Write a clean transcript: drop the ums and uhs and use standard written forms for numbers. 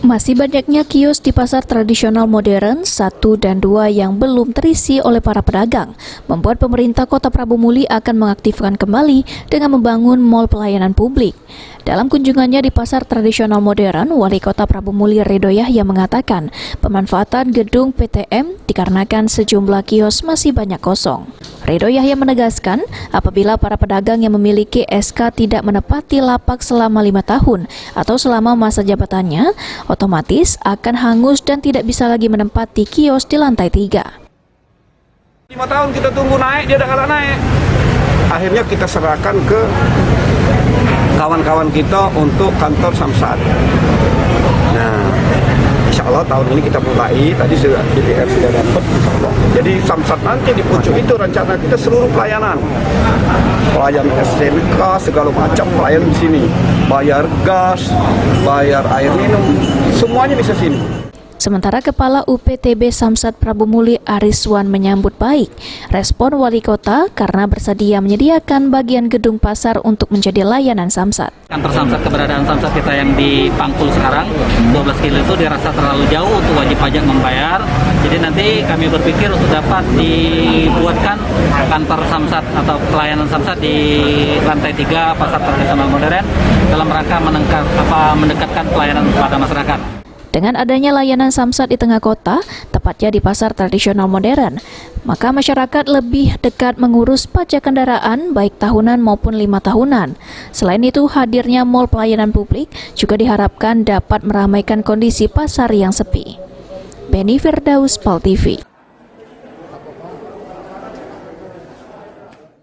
Masih banyaknya kios di pasar tradisional modern 1 dan 2 yang belum terisi oleh para pedagang, membuat pemerintah Kota Prabu Muli akan mengaktifkan kembali dengan membangun mal pelayanan publik. Dalam kunjungannya di pasar tradisional modern, Wali Kota Prabu Muli Ridho Yahya mengatakan pemanfaatan gedung PTM dikarenakan sejumlah kios masih banyak kosong. Ridho Yahya menegaskan apabila para pedagang yang memiliki SK tidak menepati lapak selama 5 tahun atau selama masa jabatannya, otomatis akan hangus dan tidak bisa lagi menempati kios di lantai 3. 5 tahun kita tunggu naik, dia udah naik. Akhirnya kita serahkan ke kawan-kawan kita untuk kantor Samsat. Nah, insya Allah tahun ini kita mulai, tadi sudah DPR sudah dapat, insya Allah. Jadi Samsat nanti di pucuk itu rencana kita seluruh pelayanan. Pelayanan STNK, segala macam pelayanan di sini. Bayar gas, bayar air minum, semuanya bisa sini. Sementara Kepala UPTB Samsat Prabu Muli Ariswan menyambut baik respon Wali Kota karena bersedia menyediakan bagian gedung pasar untuk menjadi layanan Samsat. Kantor Samsat, keberadaan Samsat kita yang di Pangkul sekarang 12 kilo itu dirasa terlalu jauh untuk wajib pajak membayar. Jadi nanti kami berpikir untuk dapat dibuatkan kantor Samsat atau pelayanan Samsat di lantai 3 pasar tradisional modern dalam rangka mendekatkan pelayanan kepada masyarakat. Dengan adanya layanan Samsat di tengah kota, tepatnya di pasar tradisional modern, maka masyarakat lebih dekat mengurus pajak kendaraan baik tahunan maupun 5 tahunan. Selain itu, hadirnya mal pelayanan publik juga diharapkan dapat meramaikan kondisi pasar yang sepi. Beni Firdaus, PAL TV.